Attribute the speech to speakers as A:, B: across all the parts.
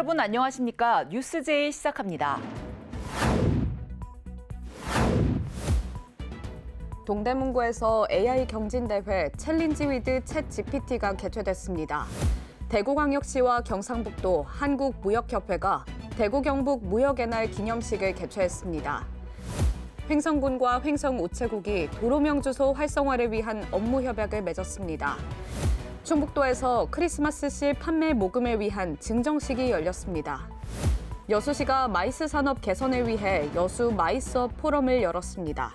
A: 여러분 안녕하십니까? 뉴스제이 시작합니다.
B: 동대문구에서 AI 경진대회 챌린지 위드 챗 GPT가 개최됐습니다. 대구광역시와 경상북도 한국무역협회가 대구 경북 무역의 날 기념식을 개최했습니다. 횡성군과 횡성우체국이 도로명 주소 활성화를 위한 업무 협약을 맺었습니다. 충북도에서 크리스마스시 판매 모금을 위한 증정식이 열렸습니다. 여수시가 마이스 산업 개선을 위해 여수 마이스업 포럼을 열었습니다.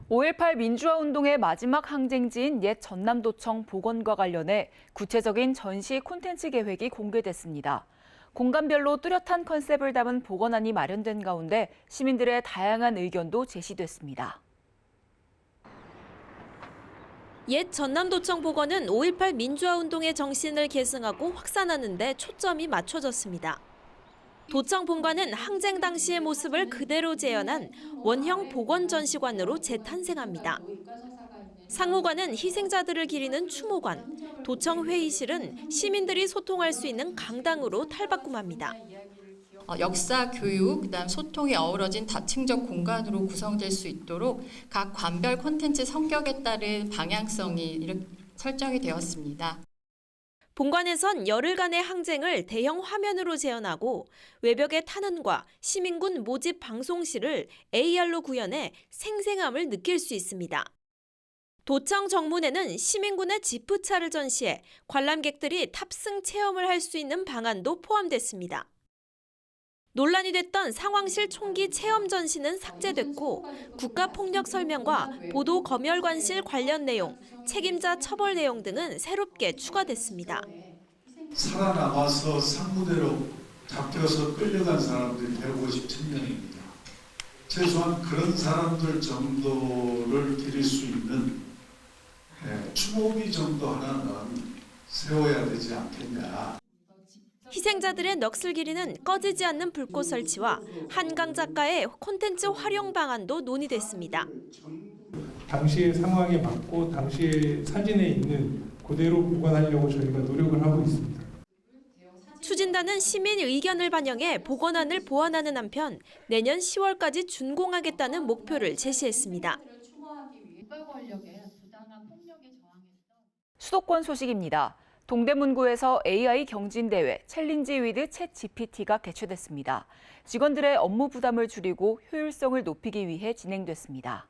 A: 5.18 민주화 운동의 마지막 항쟁지인 옛 전남도청 복원과 관련해 구체적인 전시 콘텐츠 계획이 공개됐습니다. 공간별로 뚜렷한 컨셉을 담은 복원안이 마련된 가운데 시민들의 다양한 의견도 제시됐습니다.
C: 옛 전남도청 복원은 5.18 민주화 운동의 정신을 계승하고 확산하는 데 초점이 맞춰졌습니다. 도청 본관은 항쟁 당시의 모습을 그대로 재현한 원형 복원 전시관으로 재탄생합니다. 상호관은 희생자들을 기리는 추모관, 도청 회의실은 시민들이 소통할 수 있는 강당으로 탈바꿈합니다.
D: 역사, 교육, 그다음 소통이 어우러진 다층적 공간으로 구성될 수 있도록 각 관별 콘텐츠 성격에 따른 방향성이 이렇게 설정이 되었습니다.
C: 본관에선 열흘간의 항쟁을 대형 화면으로 재현하고 외벽의 탄원과 시민군 모집 방송실을 AR로 구현해 생생함을 느낄 수 있습니다. 도청 정문에는 시민군의 지프차를 전시해 관람객들이 탑승 체험을 할 수 있는 방안도 포함됐습니다. 논란이 됐던 상황실 총기 체험 전시는 삭제됐고 국가폭력 설명과 보도 검열관실 관련 내용, 책임자 처벌 내용 등은 새롭게 추가됐습니다.
E: 살아남아서 상무대로 잡혀서 끌려간 사람들이 157명입니다. 최소한 그런 사람들 정도를 기릴 수 있는 추모비 정도 하나는 세워야 되지 않겠냐.
C: 희생자들의 넋을 기리는 꺼지지 않는 불꽃 설치와 한강 작가의 콘텐츠 활용 방안도 논의됐습니다.
F: 당시의 상황에 맞고 당시의 사진에 있는 그대로 보관하려고 저희가 노력을 하고 있습니다.
C: 추진단은 시민 의견을 반영해 복원안을 보완하는 한편 내년 10월까지 준공하겠다는 목표를 제시했습니다.
A: 수도권 소식입니다. 동대문구에서 AI 경진대회 챌린지 위드 챗 GPT가 개최됐습니다. 직원들의 업무 부담을 줄이고 효율성을 높이기 위해 진행됐습니다.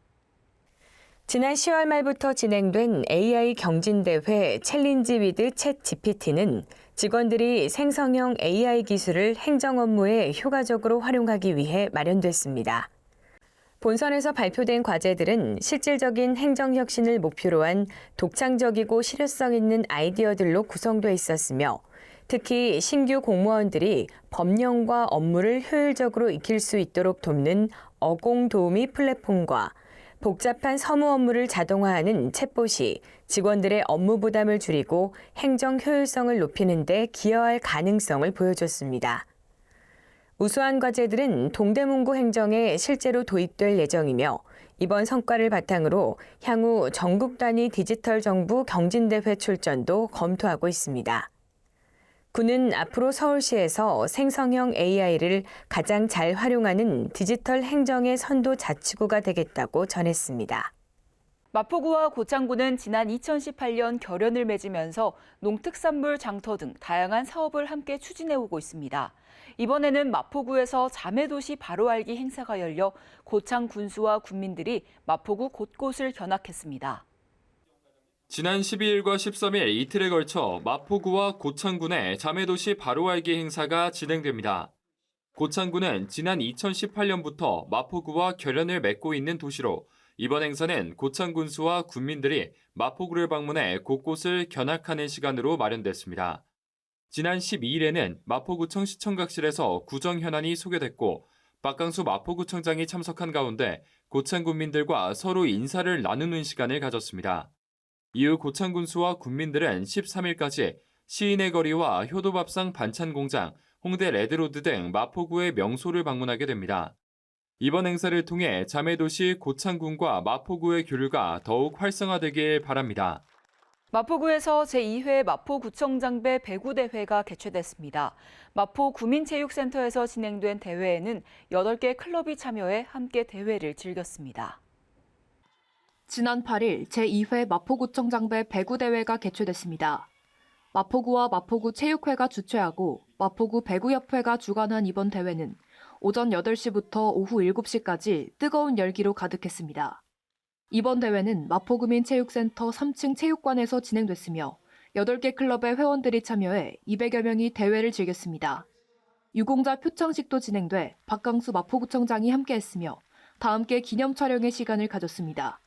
G: 지난 10월 말부터 진행된 AI 경진대회 챌린지 위드 챗 GPT는 직원들이 생성형 AI 기술을 행정 업무에 효과적으로 활용하기 위해 마련됐습니다. 본선에서 발표된 과제들은 실질적인 행정혁신을 목표로 한 독창적이고 실효성 있는 아이디어들로 구성돼 있었으며 특히 신규 공무원들이 법령과 업무를 효율적으로 익힐 수 있도록 돕는 어공 도우미 플랫폼과 복잡한 서무 업무를 자동화하는 챗봇이 직원들의 업무 부담을 줄이고 행정 효율성을 높이는 데 기여할 가능성을 보여줬습니다. 우수한 과제들은 동대문구 행정에 실제로 도입될 예정이며 이번 성과를 바탕으로 향후 전국 단위 디지털 정부 경진대회 출전도 검토하고 있습니다. 구는 앞으로 서울시에서 생성형 AI를 가장 잘 활용하는 디지털 행정의 선도 자치구가 되겠다고 전했습니다.
A: 마포구와 고창구는 지난 2018년 결연을 맺으면서 농특산물 장터 등 다양한 사업을 함께 추진해오고 있습니다. 이번에는 마포구에서 자매도시 바로 알기 행사가 열려 고창 군수와 군민들이 마포구 곳곳을 견학했습니다.
H: 지난 12일과 13일 이틀에 걸쳐 마포구와 고창군의 자매도시 바로 알기 행사가 진행됩니다. 고창군은 지난 2018년부터 마포구와 결연을 맺고 있는 도시로 이번 행사는 고창 군수와 군민들이 마포구를 방문해 곳곳을 견학하는 시간으로 마련됐습니다. 지난 12일에는 마포구청 시청각실에서 구정 현안이 소개됐고 박강수 마포구청장이 참석한 가운데 고창 군민들과 서로 인사를 나누는 시간을 가졌습니다. 이후 고창 군수와 군민들은 13일까지 시인의 거리와 효도밥상 반찬공장, 홍대 레드로드 등 마포구의 명소를 방문하게 됩니다. 이번 행사를 통해 자매도시 고창군과 마포구의 교류가 더욱 활성화되길 바랍니다.
A: 마포구에서 제2회 마포구청장배 배구대회가 개최됐습니다. 마포구민체육센터에서 진행된 대회에는 8개 클럽이 참여해 함께 대회를 즐겼습니다.
I: 지난 8일 제2회 마포구청장배 배구대회가 개최됐습니다. 마포구와 마포구 체육회가 주최하고 마포구 배구협회가 주관한 이번 대회는 오전 8시부터 오후 7시까지 뜨거운 열기로 가득했습니다. 이번 대회는 마포구민체육센터 3층 체육관에서 진행됐으며 8개 클럽의 회원들이 참여해 200여 명이 대회를 즐겼습니다. 유공자 표창식도 진행돼 박강수 마포구청장이 함께했으며 다 함께 기념 촬영의 시간을 가졌습니다.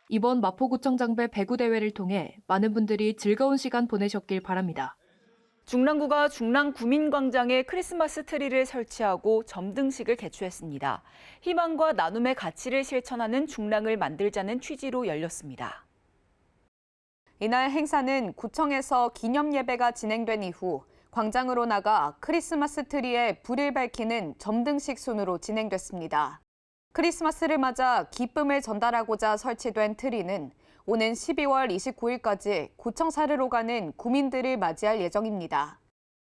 I: 이번 마포구청장배 배구대회를 통해 많은 분들이 즐거운 시간 보내셨길 바랍니다.
A: 중랑구가 중랑구민광장에 크리스마스 트리를 설치하고 점등식을 개최했습니다. 희망과 나눔의 가치를 실천하는 중랑을 만들자는 취지로 열렸습니다.
B: 이날 행사는 구청에서 기념 예배가 진행된 이후 광장으로 나가 크리스마스 트리에 불을 밝히는 점등식 순으로 진행됐습니다. 크리스마스를 맞아 기쁨을 전달하고자 설치된 트리는 오는 12월 29일까지 구청사르로 가는 구민들을 맞이할 예정입니다.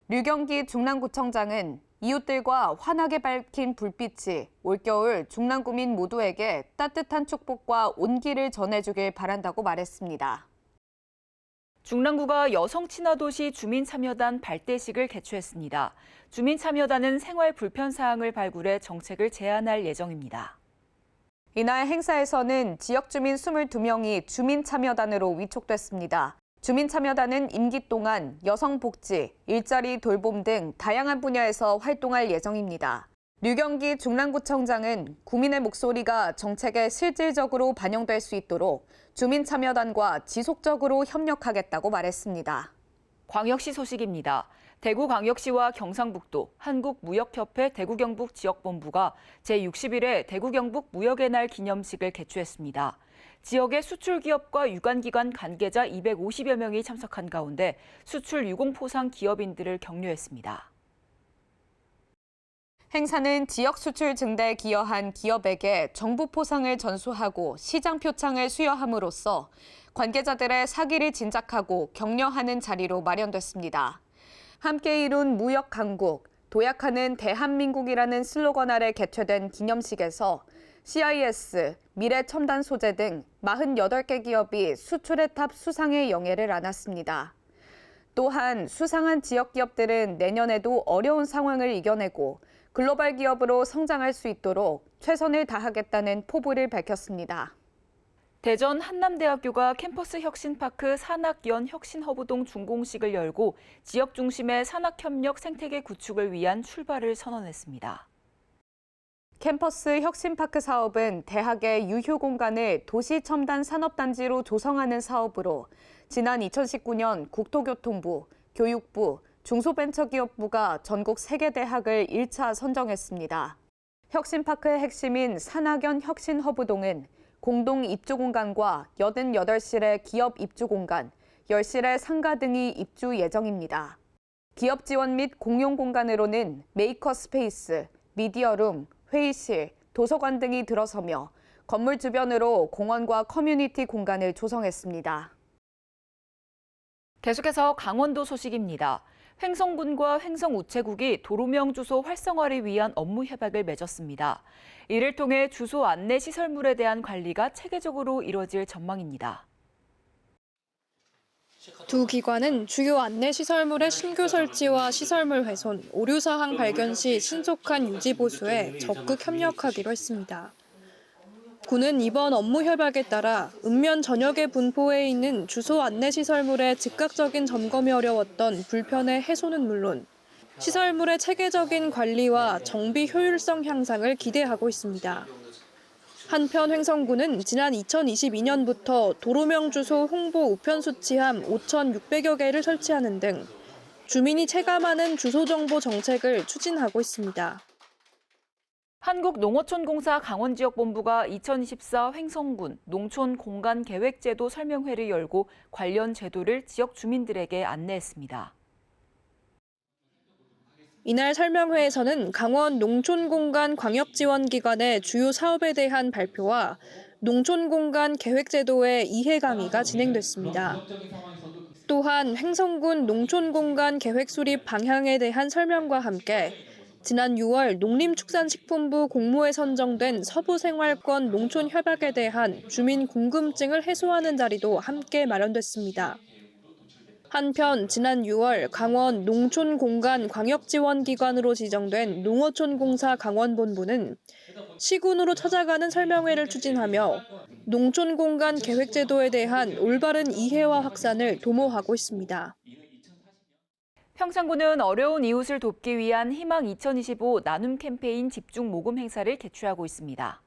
B: 류경기 중랑구청장은 이웃들과 환하게 밝힌 불빛이 올겨울 중랑구민 모두에게 따뜻한 축복과 온기를 전해주길 바란다고 말했습니다.
A: 중랑구가 여성친화도시 주민참여단 발대식을 개최했습니다. 주민참여단은 생활 불편 사항을 발굴해 정책을 제안할 예정입니다.
B: 이날 행사에서는 지역 주민 22명이 주민참여단으로 위촉됐습니다. 주민참여단은 임기 동안 여성복지, 일자리 돌봄 등 다양한 분야에서 활동할 예정입니다. 류경기 중랑구청장은 구민의 목소리가 정책에 실질적으로 반영될 수 있도록 주민참여단과 지속적으로 협력하겠다고 말했습니다.
A: 광역시 소식입니다. 대구광역시와 경상북도, 한국무역협회 대구경북 지역본부가 제61회 대구경북 무역의 날 기념식을 개최했습니다. 지역의 수출기업과 유관기관 관계자 250여 명이 참석한 가운데 수출 유공포상 기업인들을 격려했습니다.
B: 행사는 지역 수출 증대에 기여한 기업에게 정부 포상을 전수하고 시장 표창을 수여함으로써 관계자들의 사기를 진작하고 격려하는 자리로 마련됐습니다. 함께 이룬 무역 강국, 도약하는 대한민국이라는 슬로건 아래 개최된 기념식에서 CIS, 미래첨단 소재 등 48개 기업이 수출의 탑 수상의 영예를 안았습니다. 또한 수상한 지역 기업들은 내년에도 어려운 상황을 이겨내고 글로벌 기업으로 성장할 수 있도록 최선을 다하겠다는 포부를 밝혔습니다.
A: 대전 한남대학교가 캠퍼스 혁신파크 산학연 혁신허브동 준공식을 열고 지역 중심의 산학협력 생태계 구축을 위한 출발을 선언했습니다.
B: 캠퍼스 혁신파크 사업은 대학의 유휴 공간을 도시첨단 산업단지로 조성하는 사업으로 지난 2019년 국토교통부, 교육부, 중소벤처기업부가 전국 3개 대학을 1차 선정했습니다. 혁신파크의 핵심인 산학연 혁신허브동은 공동 입주 공간과 88실의 기업 입주 공간, 10실의 상가 등이 입주 예정입니다. 기업 지원 및 공용 공간으로는 메이커 스페이스, 미디어룸, 회의실, 도서관 등이 들어서며 건물 주변으로 공원과 커뮤니티 공간을 조성했습니다.
A: 계속해서 강원도 소식입니다. 횡성군과 횡성우체국이 도로명 주소 활성화를 위한 업무 협약을 맺었습니다. 이를 통해 주소 안내 시설물에 대한 관리가 체계적으로 이뤄질 전망입니다.
J: 두 기관은 주요 안내 시설물의 신규 설치와 시설물 훼손, 오류 사항 발견 시 신속한 유지 보수에 적극 협력하기로 했습니다. 군은 이번 업무 협약에 따라 읍면 전역에 분포해 있는 주소 안내 시설물의 즉각적인 점검이 어려웠던 불편의 해소는 물론 시설물의 체계적인 관리와 정비 효율성 향상을 기대하고 있습니다. 한편 횡성군은 지난 2022년부터 도로명 주소 홍보 우편 수치함 5,600여 개를 설치하는 등 주민이 체감하는 주소 정보 정책을 추진하고 있습니다.
A: 한국농어촌공사 강원지역본부가 2024 횡성군 농촌공간계획제도 설명회를 열고 관련 제도를 지역 주민들에게 안내했습니다.
J: 이날 설명회에서는 강원 농촌공간광역지원기관의 주요 사업에 대한 발표와 농촌공간계획제도의 이해 강의가 진행됐습니다. 또한 횡성군 농촌공간 계획 수립 방향에 대한 설명과 함께 지난 6월 농림축산식품부 공모에 선정된 서부생활권 농촌협약에 대한 주민 궁금증을 해소하는 자리도 함께 마련됐습니다. 한편 지난 6월 강원 농촌공간 광역지원기관으로 지정된 농어촌공사 강원본부는 시군으로 찾아가는 설명회를 추진하며 농촌공간 계획제도에 대한 올바른 이해와 확산을 도모하고 있습니다.
A: 평창군은 어려운 이웃을 돕기 위한 희망 2025 나눔 캠페인 집중 모금 행사를 개최하고 있습니다.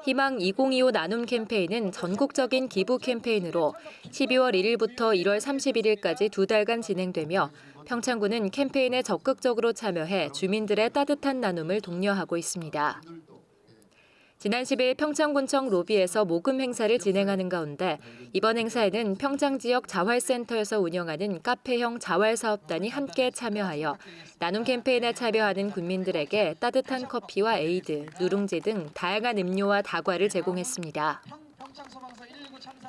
K: 희망 2025 나눔 캠페인은 전국적인 기부 캠페인으로 12월 1일부터 1월 31일까지 2달간 진행되며 평창군은 캠페인에 적극적으로 참여해 주민들의 따뜻한 나눔을 독려하고 있습니다. 지난 10일 평창군청 로비에서 모금 행사를 진행하는 가운데 이번 행사에는 평창 지역 자활센터에서 운영하는 카페형 자활사업단이 함께 참여하여 나눔 캠페인에 참여하는 군민들에게 따뜻한 커피와 에이드, 누룽지 등 다양한 음료와 다과를 제공했습니다.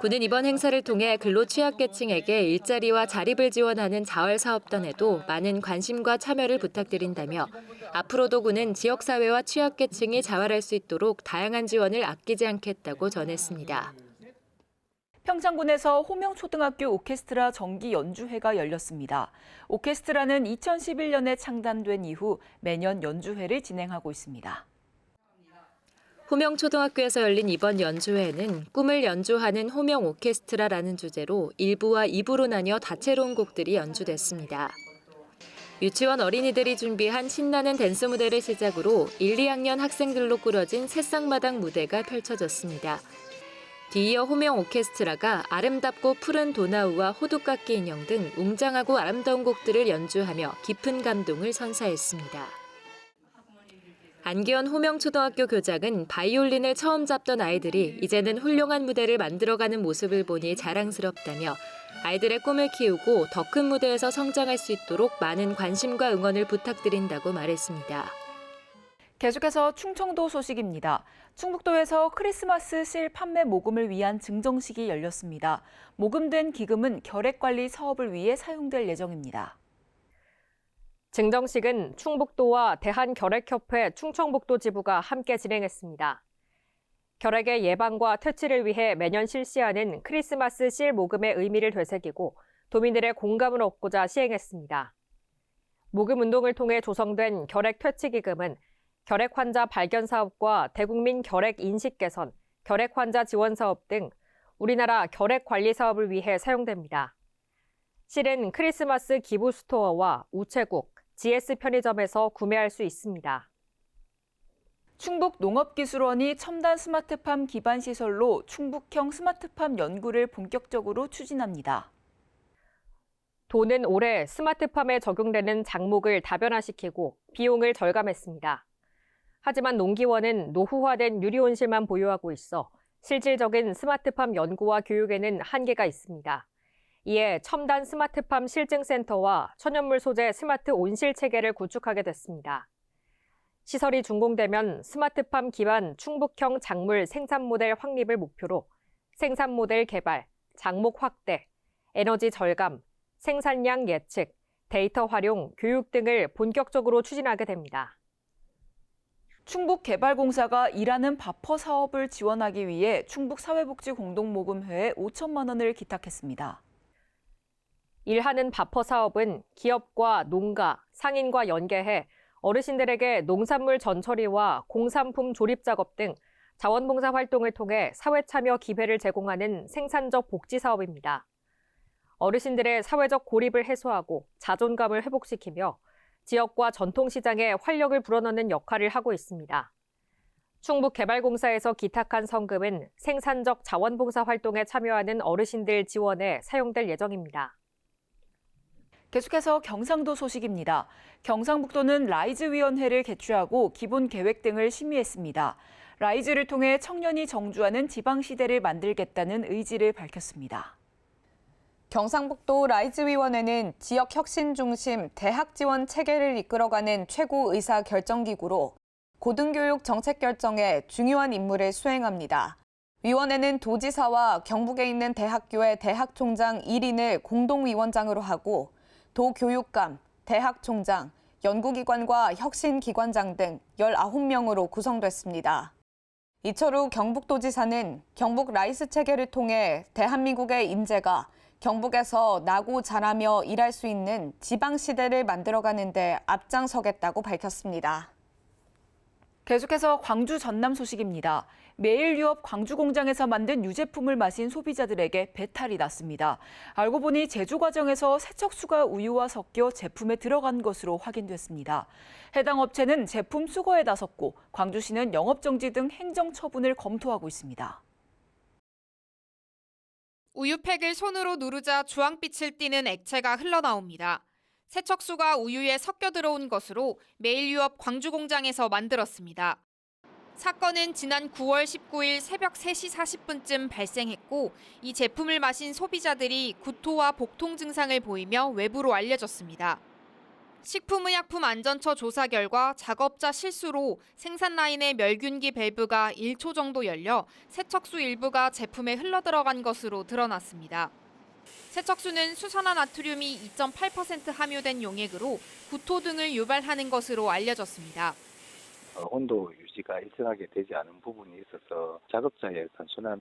K: 군은 이번 행사를 통해 근로 취약계층에게 일자리와 자립을 지원하는 자활사업단에도 많은 관심과 참여를 부탁드린다며 앞으로도 군은 지역사회와 취약계층이 자활할 수 있도록 다양한 지원을 아끼지 않겠다고 전했습니다.
A: 평창군에서 호명초등학교 오케스트라 정기 연주회가 열렸습니다. 오케스트라는 2011년에 창단된 이후 매년 연주회를 진행하고 있습니다.
K: 호명초등학교에서 열린 이번 연주회에는 꿈을 연주하는 호명 오케스트라라는 주제로 1부와 2부로 나뉘어 다채로운 곡들이 연주됐습니다. 유치원 어린이들이 준비한 신나는 댄스 무대를 시작으로 1, 2학년 학생들로 꾸려진 새싹마당 무대가 펼쳐졌습니다. 뒤이어 호명 오케스트라가 아름답고 푸른 도나우와 호두깎이 인형 등 웅장하고 아름다운 곡들을 연주하며 깊은 감동을 선사했습니다. 안기현 호명초등학교 교장은 바이올린을 처음 잡던 아이들이 이제는 훌륭한 무대를 만들어가는 모습을 보니 자랑스럽다며 아이들의 꿈을 키우고 더 큰 무대에서 성장할 수 있도록 많은 관심과 응원을 부탁드린다고 말했습니다.
A: 계속해서 충청도 소식입니다. 충북도에서 크리스마스 실 판매 모금을 위한 증정식이 열렸습니다. 모금된 기금은 결핵관리 사업을 위해 사용될 예정입니다.
L: 증정식은 충북도와 대한결핵협회 충청북도 지부가 함께 진행했습니다. 결핵의 예방과 퇴치를 위해 매년 실시하는 크리스마스 실 모금의 의미를 되새기고 도민들의 공감을 얻고자 시행했습니다. 모금 운동을 통해 조성된 결핵 퇴치 기금은 결핵 환자 발견 사업과 대국민 결핵 인식 개선, 결핵 환자 지원 사업 등 우리나라 결핵 관리 사업을 위해 사용됩니다. 실은 크리스마스 기부 스토어와 우체국, GS 편의점에서 구매할 수 있습니다.
A: 충북 농업기술원이 첨단 스마트팜 기반 시설로 충북형 스마트팜 연구를 본격적으로 추진합니다.
L: 도는 올해 스마트팜에 적용되는 작목을 다변화시키고 비용을 절감했습니다. 하지만 농기원은 노후화된 유리온실만 보유하고 있어 실질적인 스마트팜 연구와 교육에는 한계가 있습니다. 이에 첨단 스마트팜 실증센터와 천연물 소재 스마트 온실 체계를 구축하게 됐습니다. 시설이 준공되면 스마트팜 기반 충북형 작물 생산 모델 확립을 목표로 생산 모델 개발, 작목 확대, 에너지 절감, 생산량 예측, 데이터 활용, 교육 등을 본격적으로 추진하게 됩니다.
A: 충북개발공사가 일하는 바퍼 사업을 지원하기 위해 충북사회복지공동모금회에 5천만 원을 기탁했습니다.
L: 일하는 바퍼 사업은 기업과 농가, 상인과 연계해 어르신들에게 농산물 전처리와 공산품 조립 작업 등 자원봉사 활동을 통해 사회참여 기회를 제공하는 생산적 복지 사업입니다. 어르신들의 사회적 고립을 해소하고 자존감을 회복시키며 지역과 전통시장에 활력을 불어넣는 역할을 하고 있습니다. 충북개발공사에서 기탁한 성금은 생산적 자원봉사 활동에 참여하는 어르신들 지원에 사용될 예정입니다.
A: 계속해서 경상도 소식입니다. 경상북도는 라이즈위원회를 개최하고 기본 계획 등을 심의했습니다. 라이즈를 통해 청년이 정주하는 지방시대를 만들겠다는 의지를 밝혔습니다.
B: 경상북도 라이즈위원회는 지역 혁신 중심 대학 지원 체계를 이끌어가는 최고 의사 결정기구로 고등교육 정책 결정에 중요한 임무를 수행합니다. 위원회는 도지사와 경북에 있는 대학교의 대학총장 1인을 공동위원장으로 하고 도교육감, 대학총장, 연구기관과 혁신기관장 등 19명으로 구성됐습니다. 이철우 경북도지사는 경북 라이스 체계를 통해 대한민국의 인재가 경북에서 나고 자라며 일할 수 있는 지방시대를 만들어가는 데 앞장서겠다고 밝혔습니다.
A: 계속해서 광주 전남 소식입니다. 매일유업 광주공장에서 만든 유제품을 마신 소비자들에게 배탈이 났습니다. 알고 보니 제조 과정에서 세척수가 우유와 섞여 제품에 들어간 것으로 확인됐습니다. 해당 업체는 제품 수거에 나섰고 광주시는 영업정지 등 행정처분을 검토하고 있습니다.
M: 우유팩을 손으로 누르자 주황빛을 띠는 액체가 흘러나옵니다. 세척수가 우유에 섞여 들어온 것으로 매일유업 광주공장에서 만들었습니다. 사건은 지난 9월 19일 새벽 3시 40분쯤 발생했고 이 제품을 마신 소비자들이 구토와 복통 증상을 보이며 외부로 알려졌습니다. 식품의약품안전처 조사 결과 작업자 실수로 생산 라인의 멸균기 밸브가 1초 정도 열려 세척수 일부가 제품에 흘러들어간 것으로 드러났습니다. 세척수는 수산화나트륨이 2.8% 함유된 용액으로 구토 등을 유발하는 것으로 알려졌습니다.
N: 온도 유지가 일정하게 되지 않은 부분이 있어서 작업자의 단순한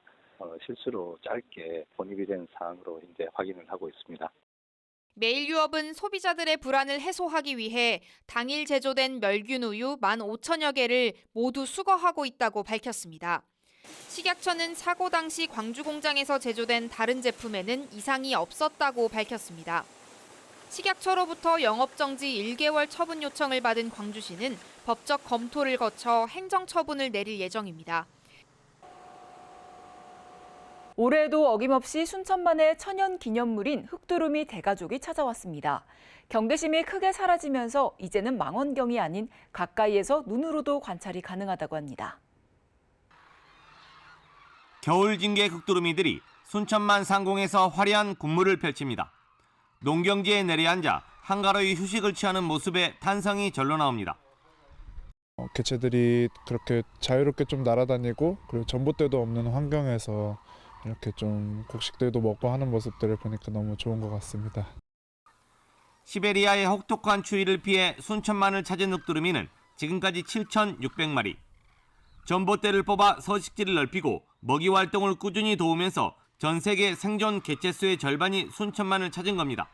N: 실수로 짧게 본입이 된 사항으로 이제 확인을 하고 있습니다.
M: 매일유업은 소비자들의 불안을 해소하기 위해 당일 제조된 멸균 우유 15,000여 개를 모두 수거하고 있다고 밝혔습니다. 식약처는 사고 당시 광주 공장에서 제조된 다른 제품에는 이상이 없었다고 밝혔습니다. 식약처로부터 영업정지 1개월 처분 요청을 받은 광주시는 법적 검토를 거쳐 행정처분을 내릴 예정입니다.
A: 올해에도 어김없이 순천만의 천연기념물인 흑두루미 대가족이 찾아왔습니다. 경계심이 크게 사라지면서 이제는 망원경이 아닌 가까이에서 눈으로도 관찰이 가능하다고 합니다.
O: 겨울 징계 흑두루미들이 순천만 상공에서 화려한 군무를 펼칩니다. 농경지에 내려앉아 한가로이 휴식을 취하는 모습에 탄성이 절로 나옵니다.
P: 개체들이 그렇게 자유롭게 좀 날아다니고 그리고 전봇대도 없는 환경에서 이렇게 좀 곡식들도 먹고 하는 모습들을 보니까 너무 좋은 것 같습니다.
O: 시베리아의 혹독한 추위를 피해 순천만을 찾은 흑두루미는 지금까지 7,600마리. 전봇대를 뽑아 서식지를 넓히고 먹이 활동을 꾸준히 도우면서 전 세계 생존 개체수의 절반이 순천만을 찾은 겁니다.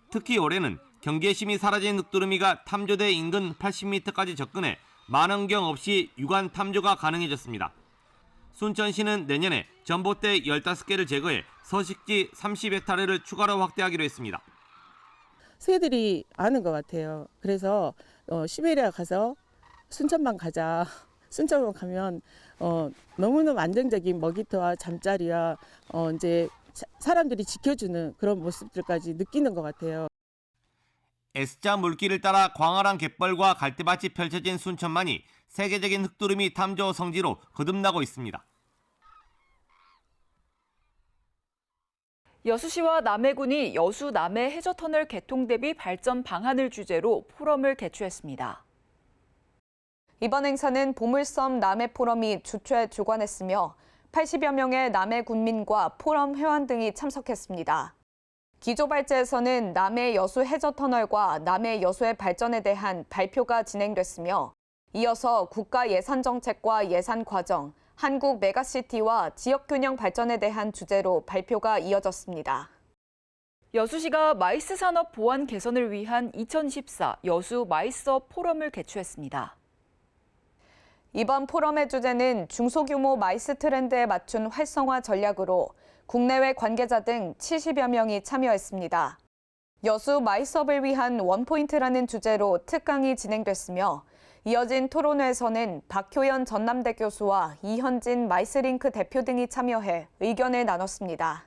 O: 특히 올해는 경계심이 사라진 흑두루미가 탐조대 인근 80m까지 접근해 망원경 없이 육안 탐조가 가능해졌습니다. 순천시는 내년에 전봇대 15개를 제거해 서식지 30헥타르를 추가로 확대하기로 했습니다.
Q: 새들이 아는 것 같아요. 그래서 시베리아 가서 순천만 가자. 순천만 가면 너무너무 안정적인 먹이터와 잠자리와 이제 사람들이 지켜주는 그런 모습들까지 느끼는 것 같아요.
O: S자 물길을 따라 광활한 갯벌과 갈대밭이 펼쳐진 순천만이 세계적인 흑두루미 탐조 성지로 거듭나고 있습니다.
A: 여수시와 남해군이 여수 남해 해저터널 개통 대비 발전 방안을 주제로 포럼을 개최했습니다.
B: 이번 행사는 보물섬 남해 포럼이 주최 주관했으며 80여 명의 남해 군민과 포럼 회원 등이 참석했습니다. 기조발제에서는 남해 여수 해저터널과 남해 여수의 발전에 대한 발표가 진행됐으며 이어서 국가 예산 정책과 예산 과정, 한국 메가시티와 지역균형 발전에 대한 주제로 발표가 이어졌습니다.
A: 여수시가 마이스 산업 보안 개선을 위한 2014 여수 마이스업 포럼을 개최했습니다.
B: 이번 포럼의 주제는 중소규모 마이스 트렌드에 맞춘 활성화 전략으로 국내외 관계자 등 70여 명이 참여했습니다. 여수 마이스업을 위한 원포인트라는 주제로 특강이 진행됐으며 이어진 토론회에서는 박효연 전남대 교수와 이현진 마이스링크 대표 등이 참여해 의견을 나눴습니다.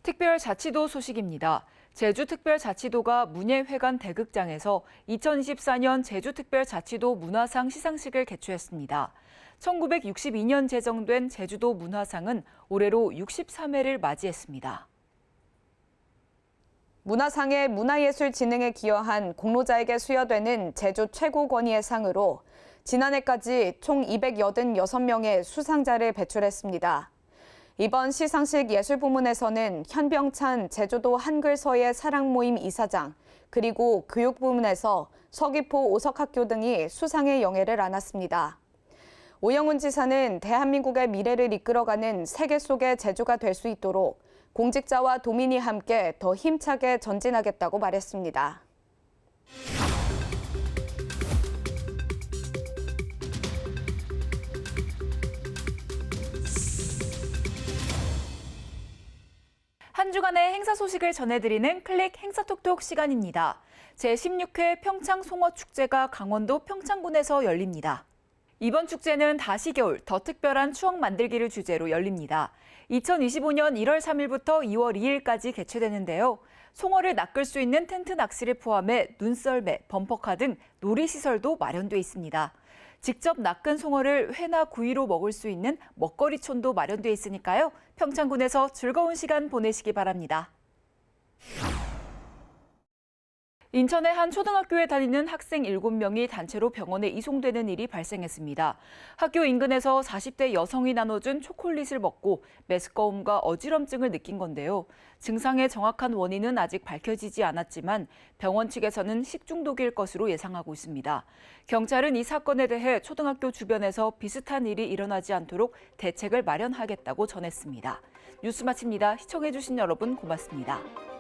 A: 특별자치도 소식입니다. 제주특별자치도가 문예회관 대극장에서 2024년 제주특별자치도 문화상 시상식을 개최했습니다. 1962년 제정된 제주도 문화상은 올해로 63회를 맞이했습니다.
B: 문화상의 문화예술 진흥에 기여한 공로자에게 수여되는 제주 최고 권위의 상으로 지난해까지 총 286명의 수상자를 배출했습니다. 이번 시상식 예술부문에서는 현병찬 제주도 한글서예 사랑모임 이사장, 그리고 교육부문에서 서귀포 오석학교 등이 수상의 영예를 안았습니다. 오영훈 지사는 대한민국의 미래를 이끌어가는 세계 속의 제주가 될 수 있도록 공직자와 도민이 함께 더 힘차게 전진하겠다고 말했습니다.
A: 한 주간의 행사 소식을 전해드리는 클릭 행사톡톡 시간입니다. 제16회 평창송어축제가 강원도 평창군에서 열립니다. 이번 축제는 다시 겨울 더 특별한 추억 만들기를 주제로 열립니다. 2025년 1월 3일부터 2월 2일까지 개최되는데요. 송어를 낚을 수 있는 텐트 낚시를 포함해 눈썰매, 범퍼카 등 놀이시설도 마련돼 있습니다. 직접 낚은 송어를 회나 구이로 먹을 수 있는 먹거리촌도 마련돼 있으니까요. 평창군에서 즐거운 시간 보내시기 바랍니다. 인천의 한 초등학교에 다니는 학생 7명이 단체로 병원에 이송되는 일이 발생했습니다. 학교 인근에서 40대 여성이 나눠준 초콜릿을 먹고 메스꺼움과 어지럼증을 느낀 건데요. 증상의 정확한 원인은 아직 밝혀지지 않았지만 병원 측에서는 식중독일 것으로 예상하고 있습니다. 경찰은 이 사건에 대해 초등학교 주변에서 비슷한 일이 일어나지 않도록 대책을 마련하겠다고 전했습니다. 뉴스 마칩니다. 시청해주신 여러분 고맙습니다.